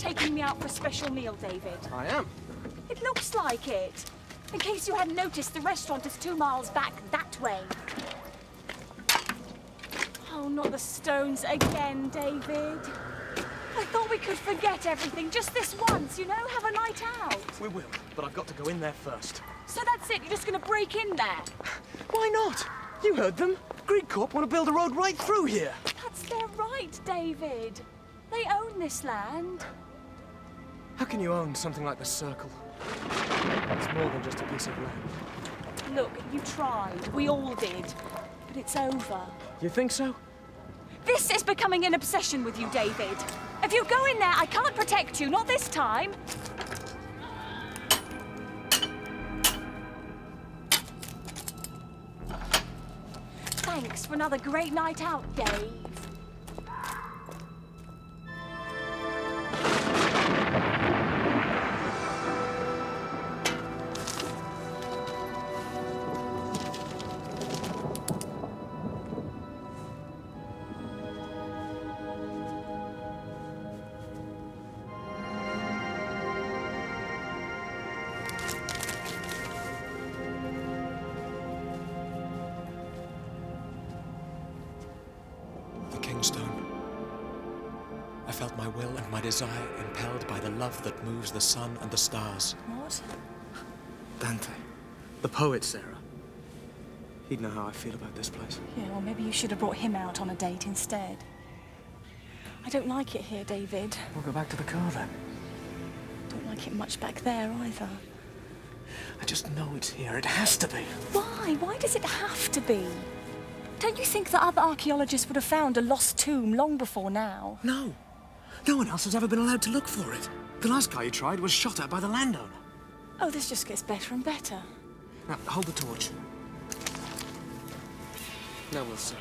taking me out for a special meal, David? I am. It looks like it. In case you hadn't noticed, the restaurant is 2 miles back that way. Oh, not the stones again, David. I thought we could forget everything just this once, you know? Have a night out. We will, but I've got to go in there first. So that's it? You're just gonna break in there? Why not? You heard them. Grieg Corp want to build a road right through here. That's their right, David. They own this land. How can you own something like the Circle? It's more than just a piece of land. Look, you tried. We all did. But it's over. You think so? This is becoming an obsession with you, David. If you go in there, I can't protect you. Not this time. Thanks for another great night out, Dave. I felt my will and my desire impelled by the love that moves the sun and the stars. What? Dante. The poet, Sarah. He'd know how I feel about this place. Yeah, well, maybe you should have brought him out on a date instead. I don't like it here, David. We'll go back to the car then. Don't like it much back there either. I just know it's here. It has to be. Why? Why does it have to be? Don't you think that other archaeologists would have found a lost tomb long before now? No. No one else has ever been allowed to look for it. The last guy who tried was shot at by the landowner. Oh, this just gets better and better. Now, hold the torch. Now we'll see.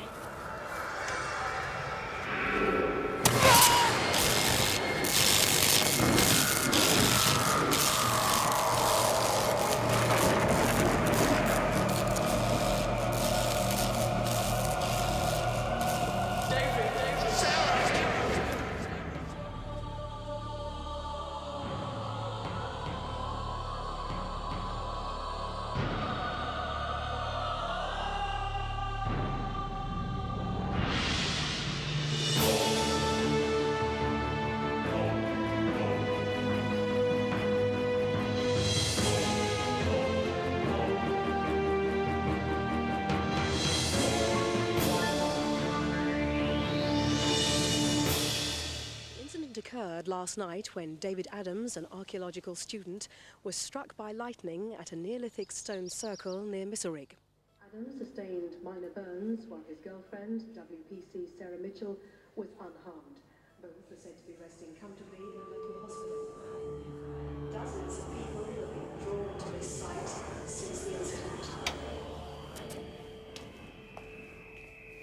Occurred last night when David Adams, an archaeological student, was struck by lightning at a Neolithic stone circle near Misselrig. Adams sustained minor burns while his girlfriend, WPC Sarah Mitchell, was unharmed. Both are said to be resting comfortably in a local hospital. Dozens of people have been drawn to this site since the incident.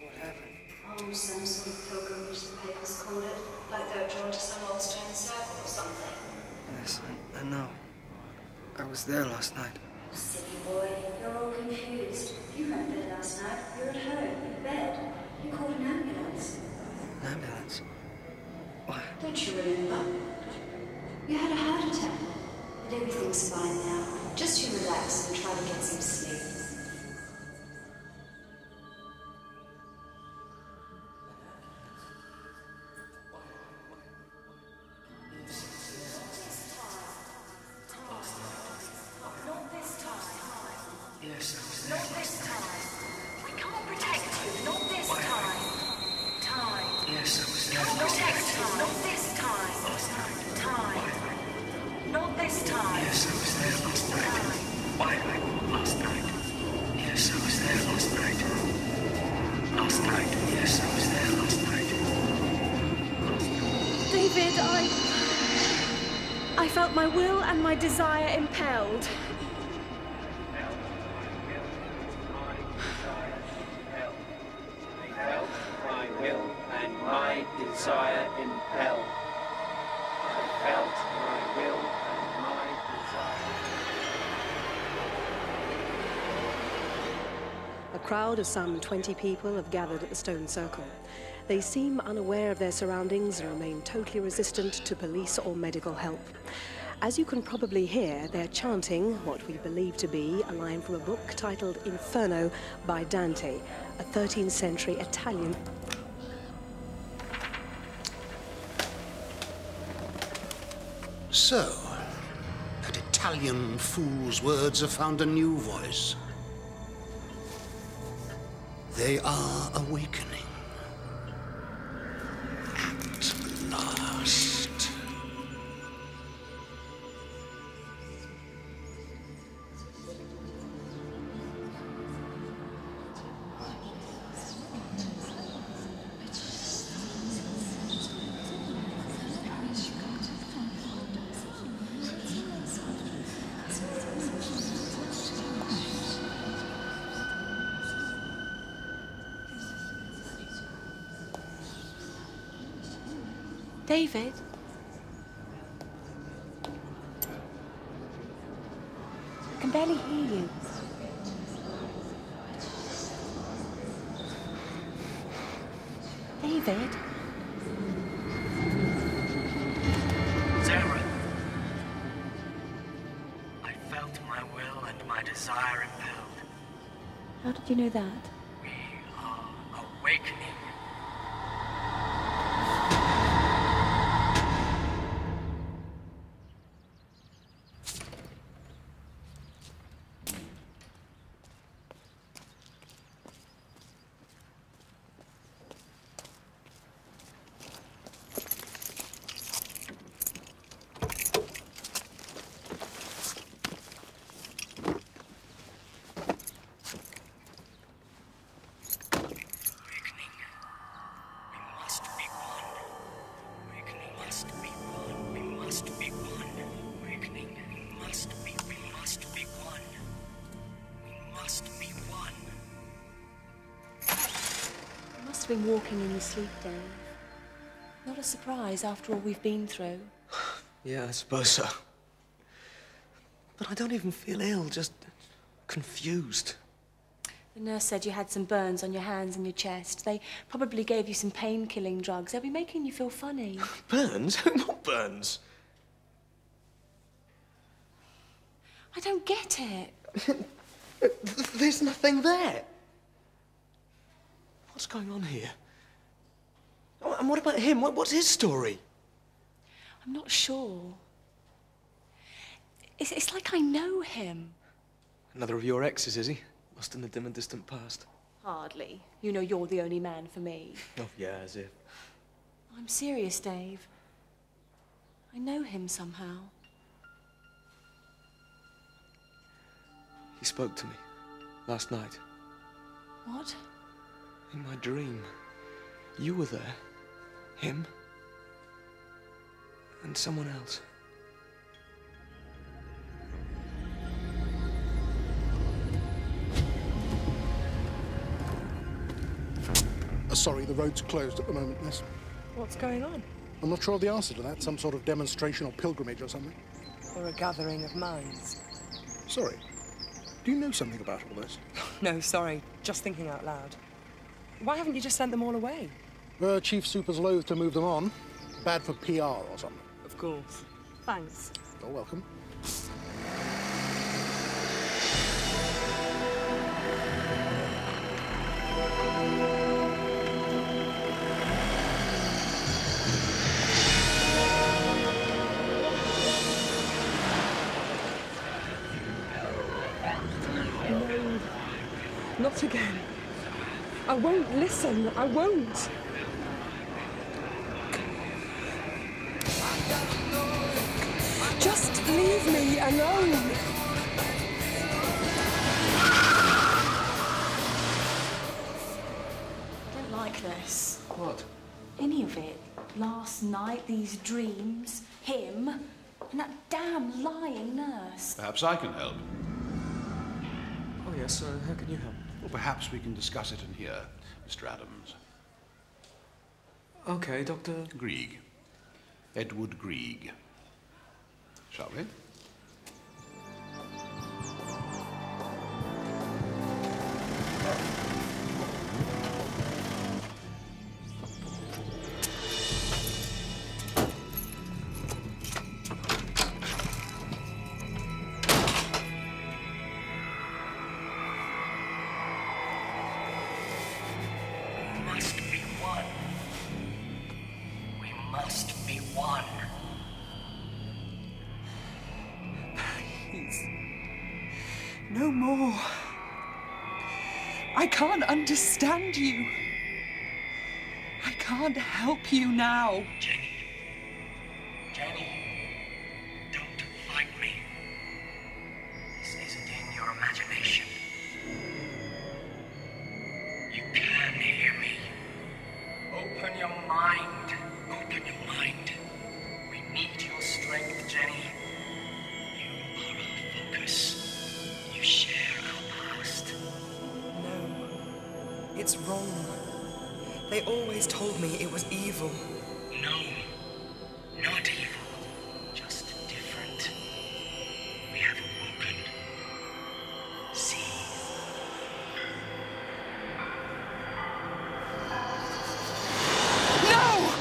What happened? Oh, some sort of pilgrimage, the papers called it. Like they were drawn to some old stone circle or something. Yes, I know. I was there last night. Silly boy, you're all confused. You weren't there last night. You were at home, in bed. You called an ambulance. An ambulance? Why? Don't you remember? You had a heart attack. But everything's fine now. Just you relax and try to get some sleep. David, I felt my will and my desire impelled. My will and my desire impelled. I felt my will and my desire. A crowd of some 20 people have gathered at the stone circle. They seem unaware of their surroundings and remain totally resistant to police or medical help. As you can probably hear, they're chanting what we believe to be a line from a book titled Inferno by Dante, a 13th century Italian. So, that Italian fool's words have found a new voice. They are awakening. At last. David? I can barely hear you. David? Sarah! I felt my will and my desire impelled. How did you know that? We are awakening. Been walking in your sleep, Dave. Not a surprise after all we've been through. Yeah, I suppose so. But I don't even feel ill, just confused. The nurse said you had some burns on your hands and your chest. They probably gave you some pain-killing drugs. They'll be making you feel funny. Burns? What burns? I don't get it. There's nothing there. What's going on here? Oh, and what about him? What's his story? I'm not sure. It's like I know him. Another of your exes, is he? Lost in the dim and distant past. Hardly. You know you're the only man for me. Oh, yeah, as if. I'm serious, Dave. I know him somehow. He spoke to me last night. What? In my dream. You were there. Him. And someone else. Sorry, the road's closed at the moment, miss. What's going on? I'm not sure of the answer to that. Some sort of demonstration or pilgrimage or something. Or a gathering of minds. Sorry. Do you know something about all this? No, sorry. Just thinking out loud. Why haven't you just sent them all away? Chief Super's loath to move them on. Bad for PR or something. Of course. Thanks. You're welcome. No. Not again. I won't listen. I won't. Just leave me alone. I don't like this. What? Any of it. Last night, these dreams, him, and that damn lying nurse. Perhaps I can help. Oh, yes, how can you help? Well, perhaps we can discuss it in here, Mr. Adams. Okay, Dr. Grieg. Edward Grieg. Shall we? one. Please. No more. I can't understand you. I can't help you now. Jenny. Jenny. Don't fight me. This isn't in your imagination. You can hear me. Open your mind. Open your mind. We need your strength, Jenny. You are our focus. You share our past. No. It's wrong. They always told me it was evil. No. Not evil. Just different. We have awoken. See. No!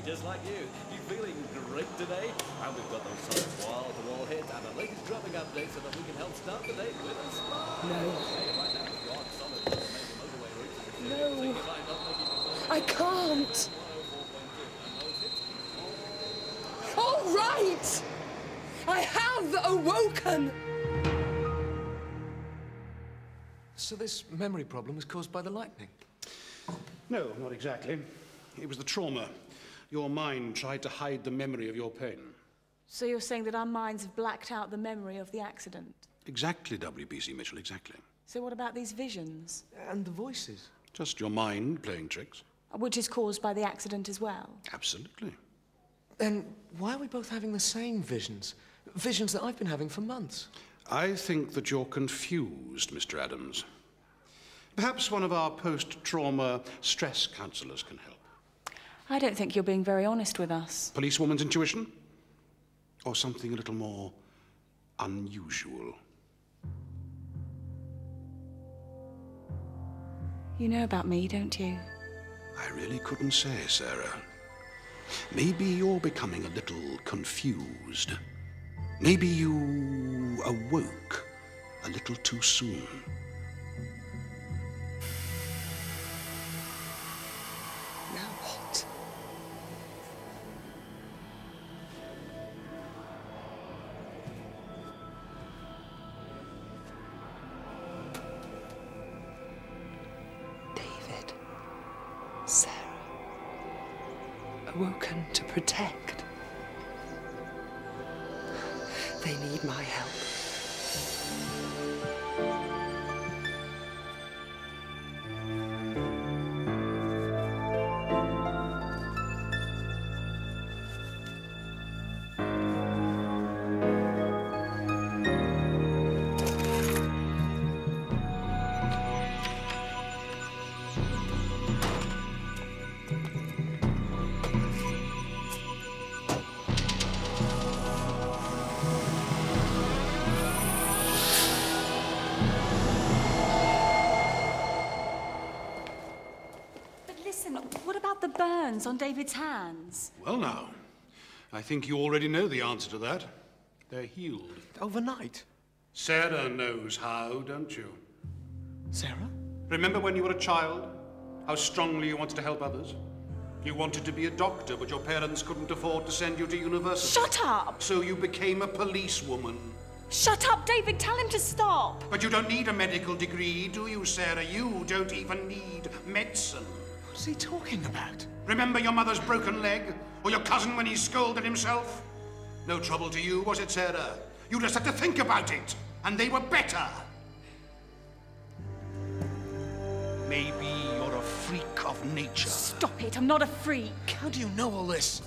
Just like you. You feeling great today? And we've got those solid wall-to-wall hits and the latest dropping update so that we can help start the day with a smile. No. Hey, right now, you're on solid major motorway routes. No. So you might not make it I can't. All right. I have awoken. So this memory problem was caused by the lightning? No, not exactly. It was the trauma. Your mind tried to hide the memory of your pain. So you're saying that our minds have blacked out the memory of the accident? Exactly, W.B.C. Mitchell, exactly. So what about these visions? And the voices? Just your mind playing tricks. Which is caused by the accident as well? Absolutely. Then why are we both having the same visions? Visions that I've been having for months. I think that you're confused, Mr. Adams. Perhaps one of our post-trauma stress counsellors can help. I don't think you're being very honest with us. Policewoman's intuition? Or something a little more unusual? You know about me, don't you? I really couldn't say, Sarah. Maybe you're becoming a little confused. Maybe you awoke a little too soon. Now what? David, Sarah, awoken to protect. They need my help. What about the burns on David's hands? Well now, I think you already know the answer to that. They're healed. Overnight? Sarah knows how, don't you? Sarah? Remember when you were a child? How strongly you wanted to help others? You wanted to be a doctor, but your parents couldn't afford to send you to university. Shut up! So you became a policewoman. Shut up, David! Tell him to stop! But you don't need a medical degree, do you, Sarah? You don't even need medicine. What's he talking about? Remember your mother's broken leg? Or your cousin when he scolded himself? No trouble to you, was it, Sarah? You just had to think about it, and they were better. Maybe you're a freak of nature. Stop it, I'm not a freak. How do you know all this?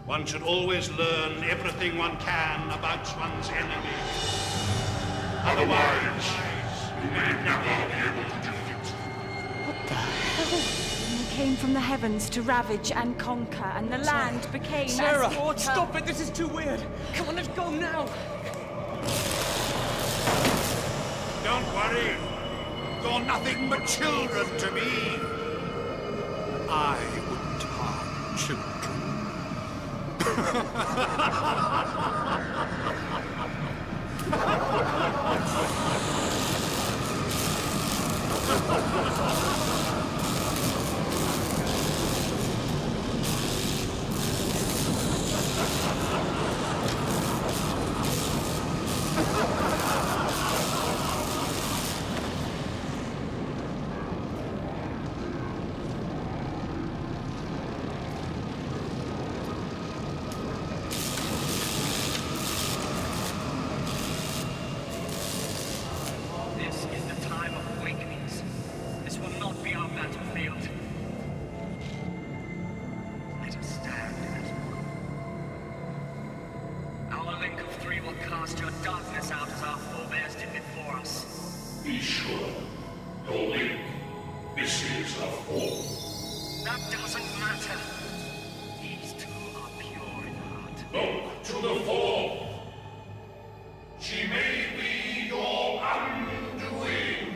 One should always learn everything one can about one's enemy. Otherwise, you may never be able to defeat. What the hell? came from the heavens to ravage and conquer, and the land became Sarah, as water. Stop it! This is too weird! Come on, let's go now! Don't worry. You're nothing but children to me. I wouldn't harm children. This is the time of awakenings. This will not be our battlefield. Let us stand as one. Our link of three will cast your darkness out as our forebears did before us. Be sure. Your link. This is a four. That doesn't matter. These two are pure in heart. Look to the four. She may be your undoing.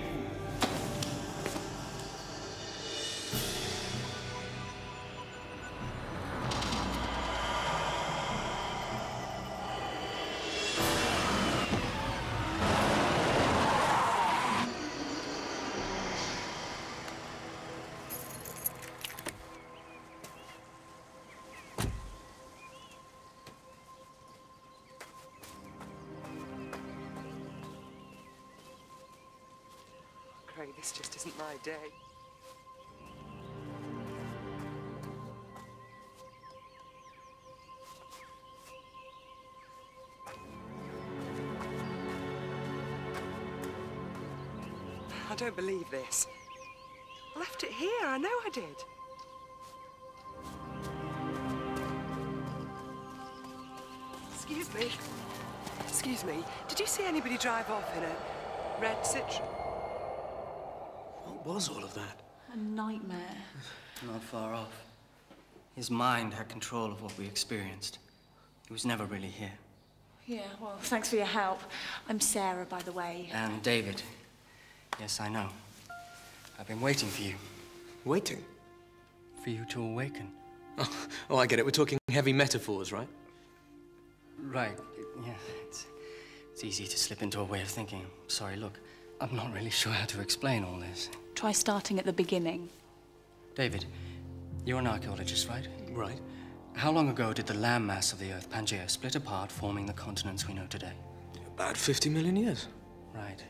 Craig, this just isn't my day. I don't believe this. I left it here, I know I did. Excuse me. Excuse me, did you see anybody drive off in a red Citroen? What was all of that? A nightmare. Not far off. His mind had control of what we experienced. He was never really here. Yeah, well, thanks for your help. I'm Sarah, by the way. And David. Yes, I know. I've been waiting for you. Waiting? For you to awaken. Oh, I get it. We're talking heavy metaphors, right? Right. Yeah, it's easy to slip into a way of thinking. Sorry, look, I'm not really sure how to explain all this. Try starting at the beginning. David, you're an archaeologist, right? Right. How long ago did the landmass of the Earth, Pangaea, split apart, forming the continents we know today? About 50 million years. Right.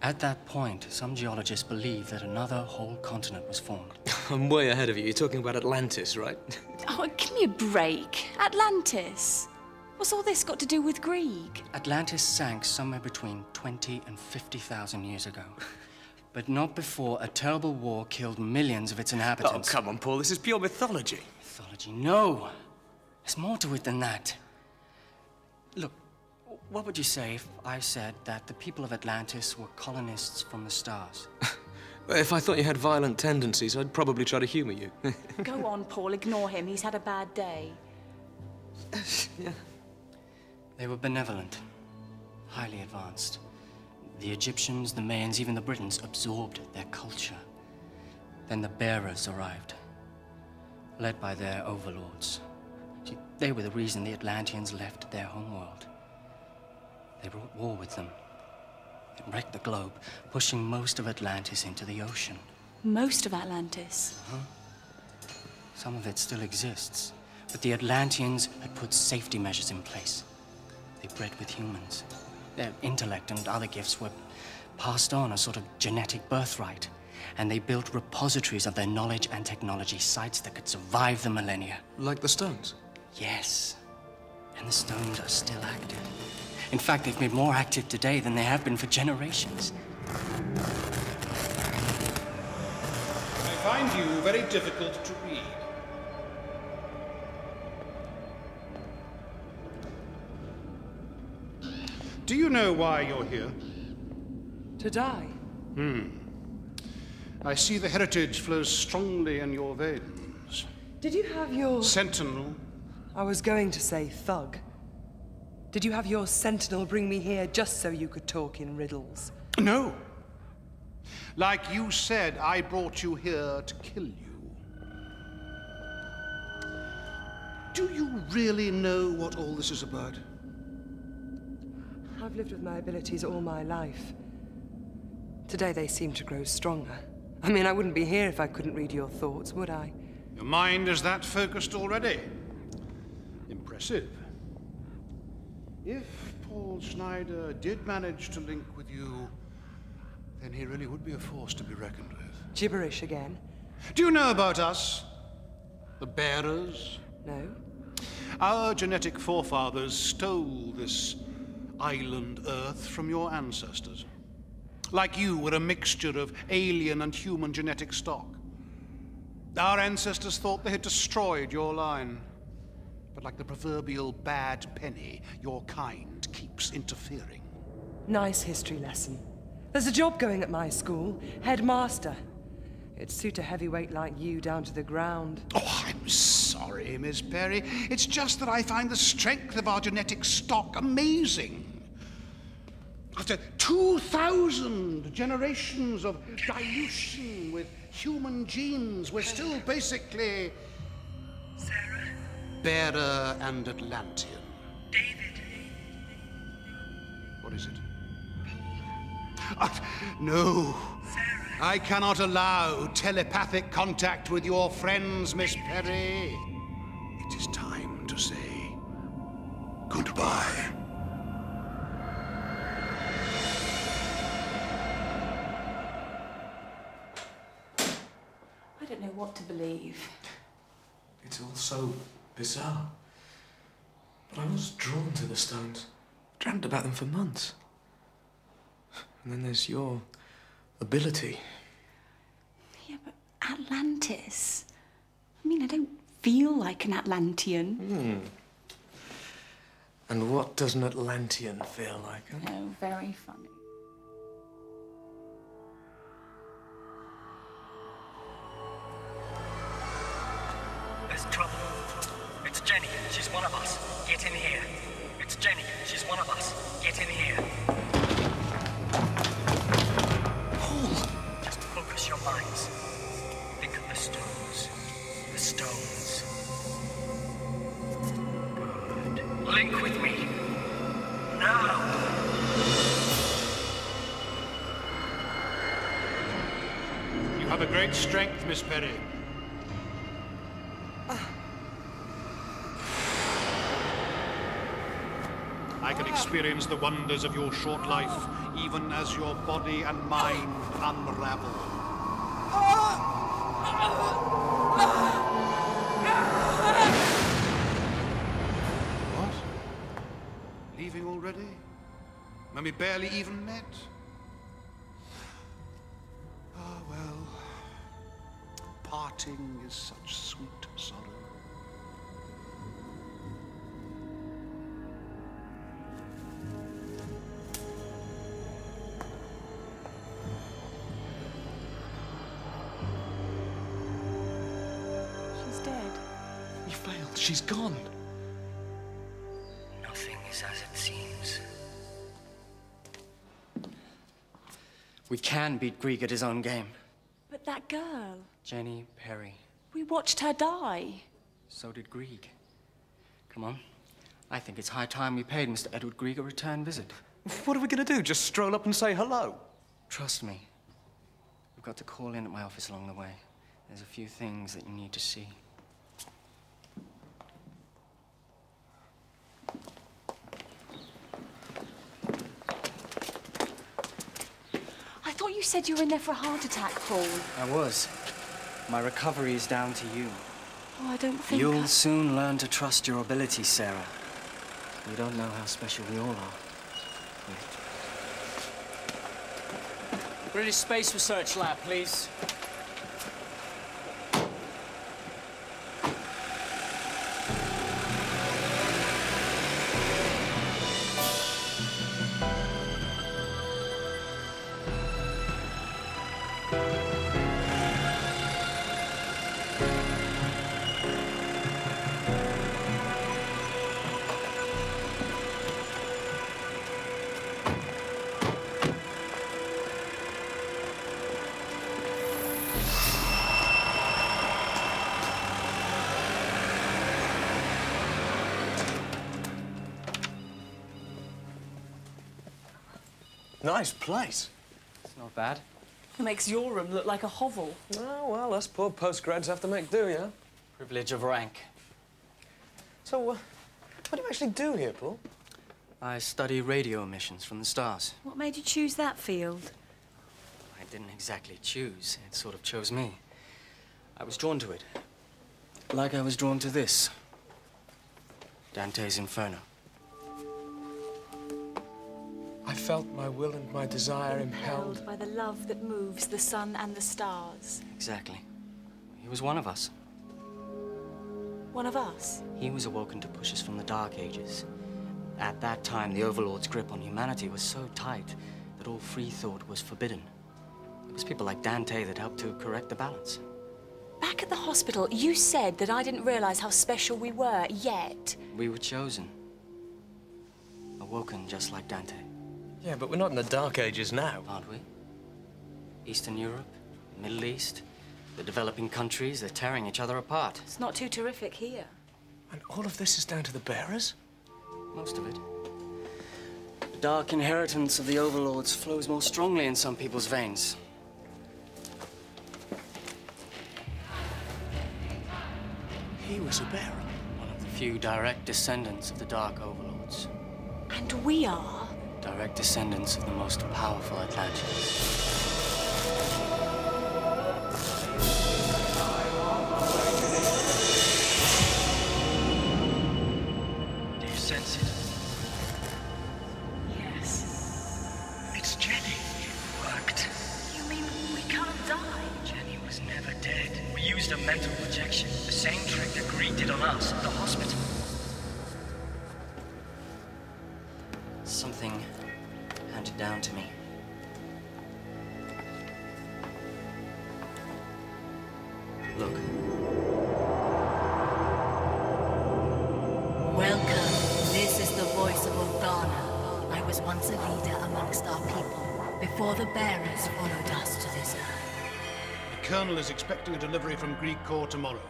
At that point, some geologists believe that another whole continent was formed. I'm way ahead of you. You're talking about Atlantis, right? Oh, give me a break. Atlantis. What's all this got to do with Grieg? Atlantis sank somewhere between 20 and 50,000 years ago. But not before a terrible war killed millions of its inhabitants. Oh, come on, Paul. This is pure mythology. Mythology? No. There's more to it than that. Look, what would you say if I said that the people of Atlantis were colonists from the stars? If I thought you had violent tendencies, I'd probably try to humor you. Go on, Paul. Ignore him. He's had a bad day. Yeah. They were benevolent, highly advanced. The Egyptians, the Mayans, even the Britons absorbed their culture. Then the bearers arrived, led by their overlords. See, they were the reason the Atlanteans left their homeworld. They brought war with them. It wrecked the globe, pushing most of Atlantis into the ocean. Most of Atlantis? Some of it still exists, but the Atlanteans had put safety measures in place. They bred with humans. Their intellect and other gifts were passed on, a sort of genetic birthright. And they built repositories of their knowledge and technology, sites that could survive the millennia. Like the stones? Yes. And the stones are still active. In fact, they've been more active today than they have been for generations. I find you very difficult to read. Do you know why you're here? To die? I see the heritage flows strongly in your veins. Did you have your... Sentinel? I was going to say thug. Did you have your sentinel bring me here just so you could talk in riddles? No. Like you said, I brought you here to kill you. Do you really know what all this is about? I've lived with my abilities all my life. Today they seem to grow stronger. I mean, I wouldn't be here if I couldn't read your thoughts, would I? Your mind is that focused already. Impressive. If Paul Schneider did manage to link with you, then he really would be a force to be reckoned with. Gibberish again? Do you know about us? The Bearers? No. Our genetic forefathers stole this island Earth from your ancestors. Like you, we're a mixture of alien and human genetic stock. Our ancestors thought they had destroyed your line. But like the proverbial bad penny, your kind keeps interfering. Nice history lesson. There's a job going at my school, headmaster. It'd suit a heavyweight like you down to the ground. Oh, I'm sorry, Miss Perry. It's just that I find the strength of our genetic stock amazing. After 2,000 generations of dilution with human genes, we're still basically... Sarah? Bearer and Atlantean. David? What is it? No. Sarah? I cannot allow telepathic contact with your friends, Miss Perry. It is time to say goodbye. I don't know what to believe. It's all so bizarre. But I was drawn to the stones. Dreamt about them for months. And then there's your ability. Yeah, but Atlantis? I mean, I don't feel like an Atlantean. And what does an Atlantean feel like? Huh? Oh, very funny. There's trouble. It's Jenny. She's one of us. Get in here. It's Jenny. She's one of us. Get in here. Paul! Just focus your minds. Think of the stones. The stones. Good. Link with me. Now! You have a great strength, Miss Perry. I can experience the wonders of your short life, even as your body and mind unravel. What? Leaving already? When we barely even met? Ah, well. Parting is such sweet sorrow. She's gone. Nothing is as it seems. We can beat Grieg at his own game. But that girl... Jenny Perry. We watched her die. So did Grieg. Come on. I think it's high time we paid Mr. Edward Grieg a return visit. What are we going to do? Just stroll up and say hello? Trust me. We've got to call in at my office along the way. There's a few things that you need to see. I thought you said you were in there for a heart attack, Paul. I was. My recovery is down to you. Oh, I don't think You'll soon learn to trust your abilities, Sarah. You don't know how special we all are. British Space Research Lab, please. Nice place. It's not bad. It makes your room look like a hovel. Oh, well, us poor postgrads have to make do, yeah? Privilege of rank. So, what do you actually do here, Paul? I study radio emissions from the stars. What made you choose that field? I didn't exactly choose. It sort of chose me. I was drawn to it. Like I was drawn to this. Dante's Inferno. I felt my will and my desire Impelled by the love that moves the sun and the stars. Exactly. He was one of us. One of us? He was awoken to push us from the Dark Ages. At that time, the Overlord's grip on humanity was so tight that all free thought was forbidden. It was people like Dante that helped to correct the balance. Back at the hospital, you said that I didn't realize how special we were, yet. We were chosen. Awoken just like Dante. Yeah, but we're not in the Dark Ages now. Aren't we? Eastern Europe, Middle East, the developing countries, they're tearing each other apart. It's not too terrific here. And all of this is down to the bearers? Most of it. The dark inheritance of the Overlords flows more strongly in some people's veins. He was a bearer. One of the few direct descendants of the Dark Overlords. And we are? Direct descendants of the most powerful Atlantis. Do you sense it? Yes. It's Jenny. It worked. You mean we can't die? Jenny was never dead. We used a mental projection. The same trick that Grieg did on us at the hospital. Something handed down to me. Look. Welcome. This is the voice of Organa. I was once a leader amongst our people, before the bearers followed us to this earth. The Colonel is expecting a delivery from Greek Corps tomorrow.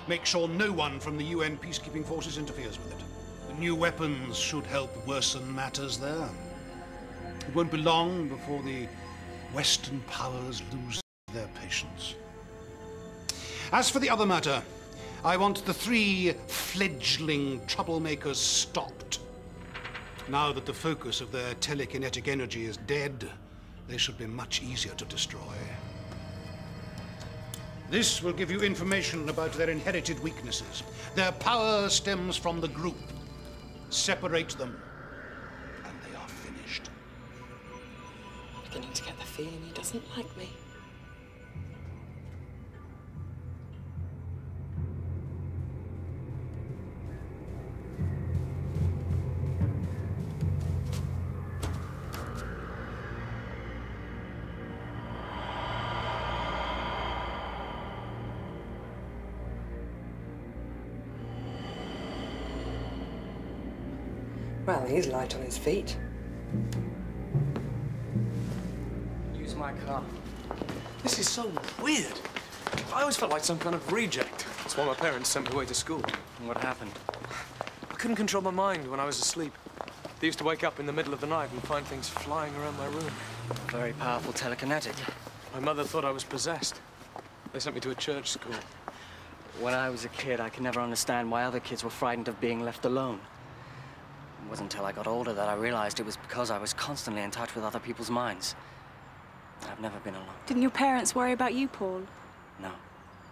Make sure no one from the UN peacekeeping forces interferes with it. The new weapons should help worsen matters there. It won't be long before the Western powers lose their patience. As for the other matter, I want the 3 fledgling troublemakers stopped. Now that the focus of their telekinetic energy is dead, they should be much easier to destroy. This will give you information about their inherited weaknesses. Their power stems from the group. Separate them, and they are finished. I'm beginning to get the feeling he doesn't like me. Well, he's light on his feet. Use my car. This is so weird. I always felt like some kind of reject. That's why my parents sent me away to school. What happened? I couldn't control my mind when I was asleep. They used to wake up in the middle of the night and find things flying around my room. Very powerful telekinetic. My mother thought I was possessed. They sent me to a church school. When I was a kid, I could never understand why other kids were frightened of being left alone. It wasn't until I got older that I realized it was because I was constantly in touch with other people's minds. I've never been alone. Didn't your parents worry about you, Paul? No.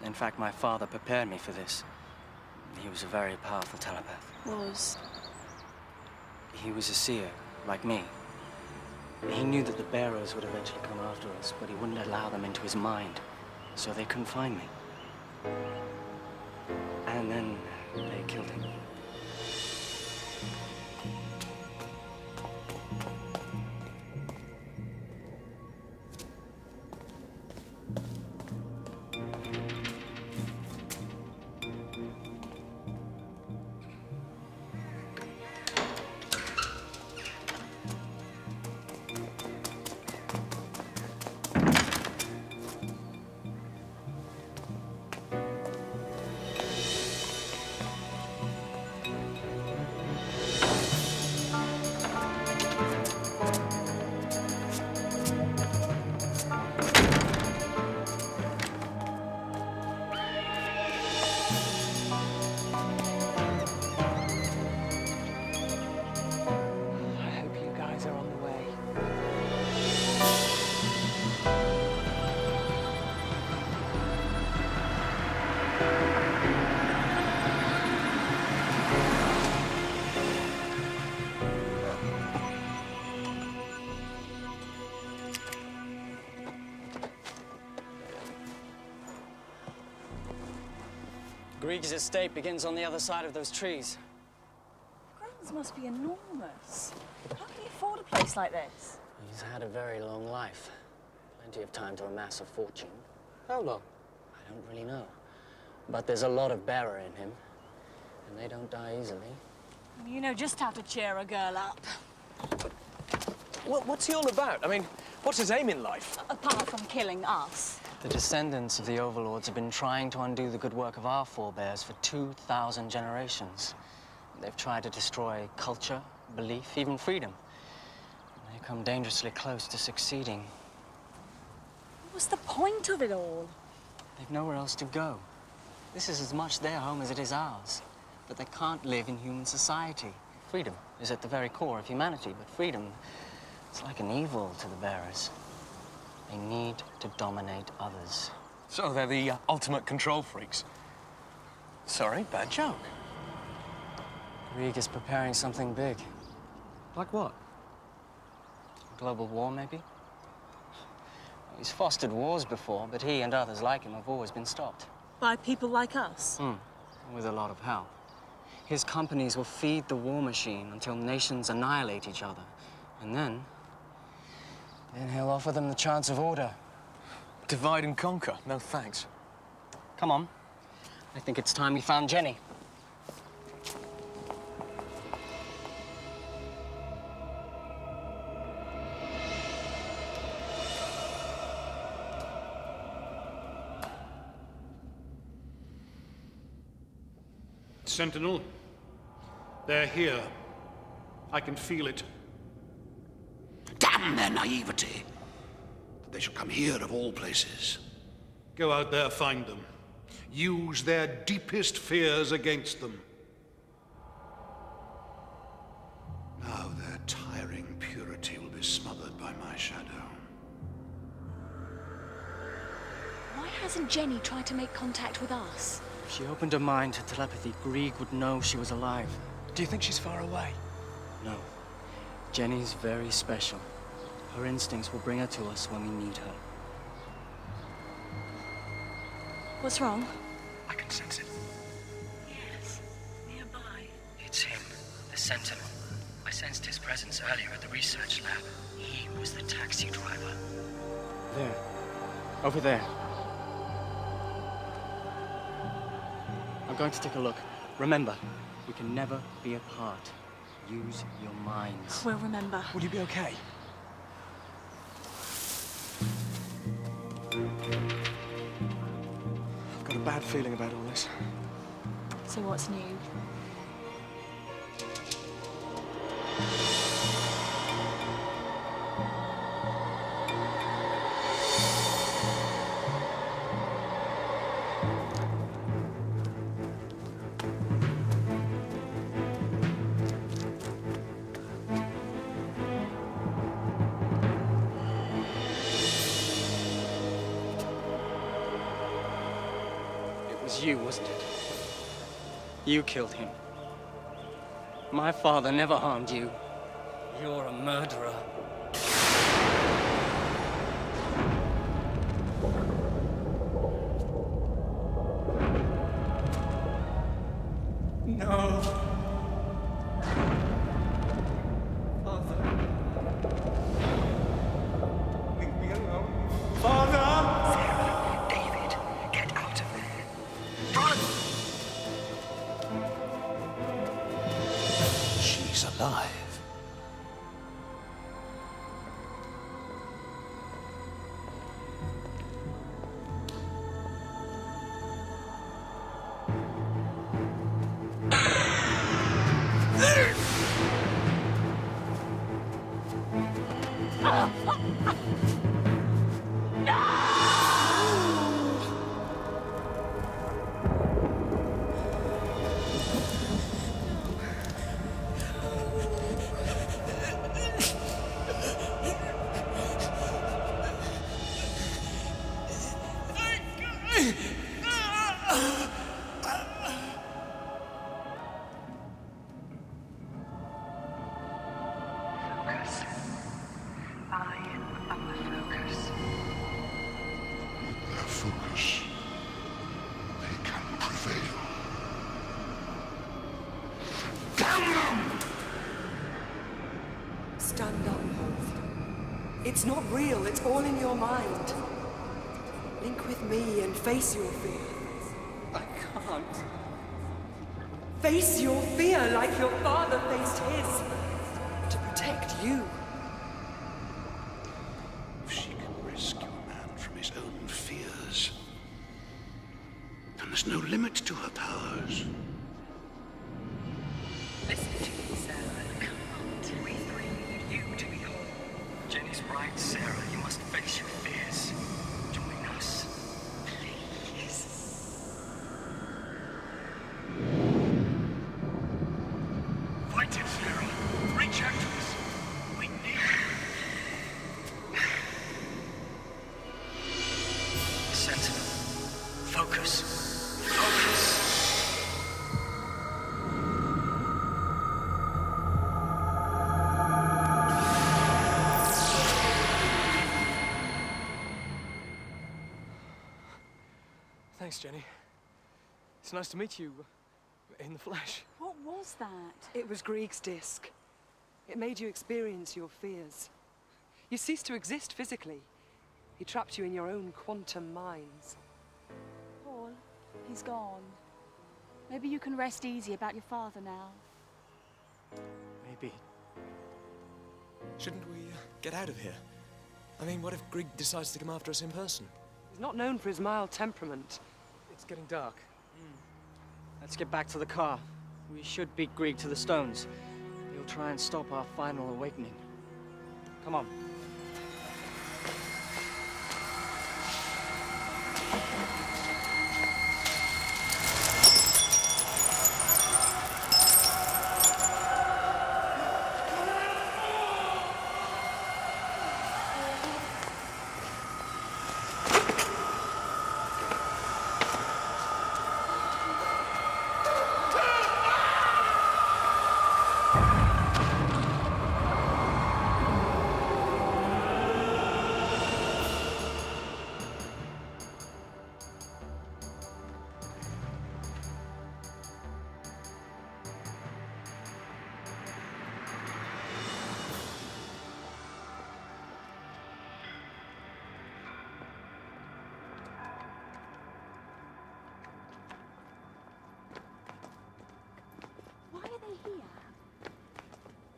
In fact, my father prepared me for this. He was a very powerful telepath. Was? He was a seer, like me. He knew that the bearers would eventually come after us, but he wouldn't allow them into his mind, so they couldn't find me. And then they killed him. Grieg's estate begins on the other side of those trees. Grounds must be enormous. How can he afford a place like this? He's had a very long life. Plenty of time to amass a fortune. How long? I don't really know. But there's a lot of bearer in him. And they don't die easily. You know just how to cheer a girl up. What's he all about? I mean, what's his aim in life? Apart from killing us. The descendants of the Overlords have been trying to undo the good work of our forebears for 2,000 generations. They've tried to destroy culture, belief, even freedom. And they come dangerously close to succeeding. What's the point of it all? They've nowhere else to go. This is as much their home as it is ours. But they can't live in human society. Freedom is at the very core of humanity, but freedom, it's like an evil to the bearers. They need to dominate others. So they're the ultimate control freaks. Sorry, bad joke. Grieg is preparing something big. Like what? A global war, maybe? He's fostered wars before, but he and others like him have always been stopped. By people like us? With a lot of help. His companies will feed the war machine until nations annihilate each other. And then he'll offer them the chance of order. Divide and conquer. No thanks. Come on. I think it's time we found Jenny. Sentinel, they're here. I can feel it. Damn their naivety! That they should come here of all places. Go out there, find them. Use their deepest fears against them. Now their tiring purity will be smothered by my shadow. Why hasn't Jenny tried to make contact with us? If she opened her mind to telepathy, Grieg would know she was alive. Do you think she's far away? No. Jenny's very special. Her instincts will bring her to us when we need her. What's wrong? I can sense it. Yes, nearby. It's him, the Sentinel. I sensed his presence earlier at the research lab. He was the taxi driver. There. Over there. I'm going to take a look. Remember, we can never be apart. Use your minds. We'll remember. Will you be okay? I've got a bad feeling about all this. So what's new? You, wasn't it? You killed him. My father never harmed you. You're a murderer. No. Father. Leave me alone. Father! She's alive. Their focus. They can prevail. It's not real, it's all in your mind. Link with me and face your fear. I can't. Face your fear like your father faced his. To protect you. If she can rescue a man from his own fears, then there's no limit to her powers. Listen to me, Sarah. I can't. We three need you to be whole. Jenny's right, Sarah. You must face your fears. Join us. Please. Fight it, Sarah. Reach out to us. We need you. Sentinel. Focus. Focus. Thanks, Jenny. It's nice to meet you in the flesh. What was that? It was Grieg's disc. It made you experience your fears. You ceased to exist physically. He trapped you in your own quantum minds. Paul, he's gone. Maybe you can rest easy about your father now. Maybe. Shouldn't we get out of here? I mean, what if Grieg decides to come after us in person? He's not known for his mild temperament. It's getting dark. Let's get back to the car. We should beat Grieg to the stones. He'll try and stop our final awakening. Come on.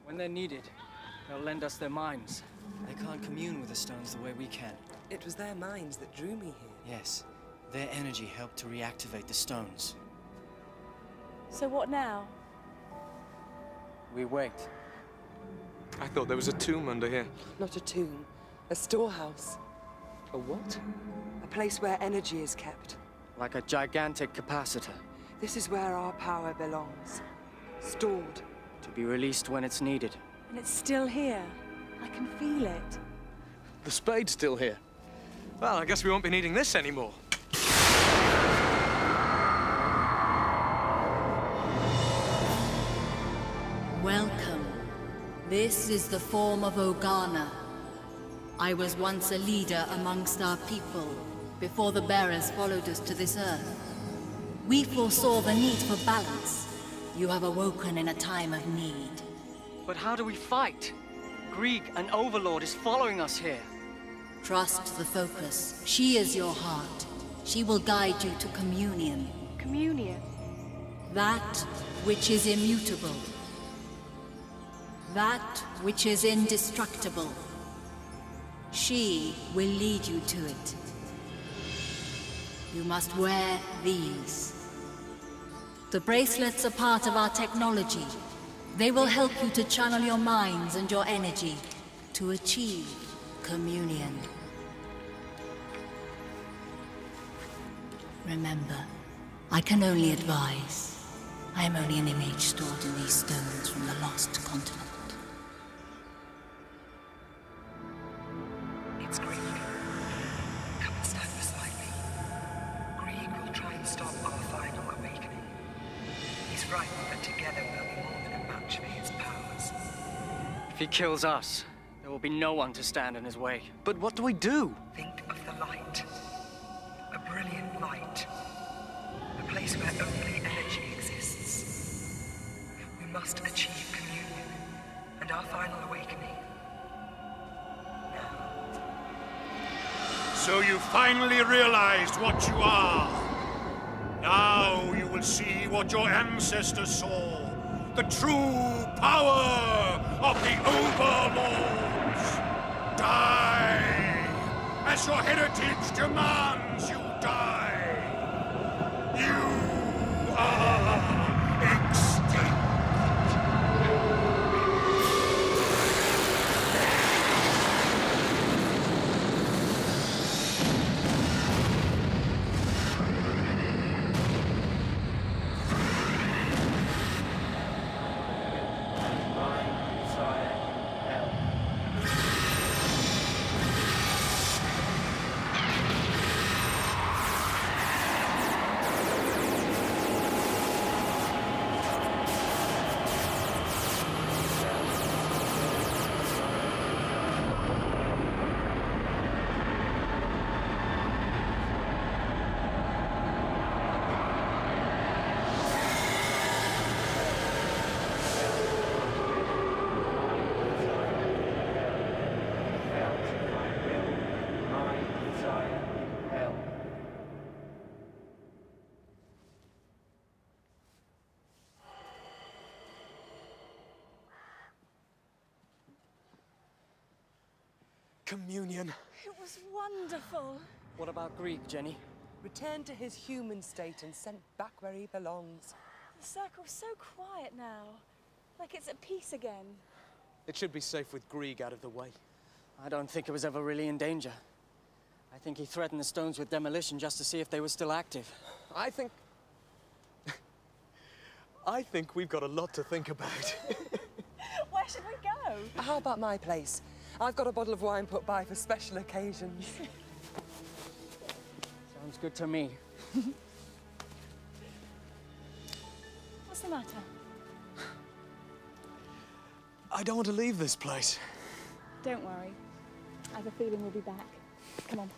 When they're needed, they'll lend us their minds. They can't commune with the stones the way we can. It was their minds that drew me here. Yes, their energy helped to reactivate the stones. So what now? We wait. I thought there was a tomb under here. Not a tomb, a storehouse. A what? A place where energy is kept. Like a gigantic capacitor. This is where our power belongs. Stored. To be released when it's needed. And it's still here. I can feel it. The spade's still here. Well, I guess we won't be needing this anymore. Welcome. This is the form of Ogana. I was once a leader amongst our people, before the bearers followed us to this earth. We foresaw the need for balance. You have awoken in a time of need. But how do we fight? Grieg, an Overlord, is following us here. Trust the focus. She is your heart. She will guide you to communion. Communion? That which is immutable. That which is indestructible. She will lead you to it. You must wear these. The bracelets are part of our technology. They will help you to channel your minds and your energy to achieve communion. Remember, I can only advise. I am only an image stored in these stones from the lost continent. It's Grieg. Come and stand beside me. Grieg will try and stop our final awakening. He's frightened that together we'll be more than a match for his powers. If he kills us, there will be no one to stand in his way. But what do we do? Think of the light. A brilliant light. A place where only energy exists. We must achieve communion and our final awakening. Now. So you finally realized what you are. Now you will see what your ancestors saw. The true power of the Overlords. Die! As your heritage demands you die. You are extinct. Communion. It was wonderful. What about Grieg, Jenny? Returned to his human state and sent back where he belongs. The circle's so quiet now. Like it's at peace again. It should be safe with Grieg out of the way. I don't think it was ever really in danger. I think he threatened the stones with demolition just to see if they were still active. I think we've got a lot to think about. Where should we go? How about my place? I've got a bottle of wine put by for special occasions. Sounds good to me. What's the matter? I don't want to leave this place. Don't worry. I have a feeling we'll be back. Come on.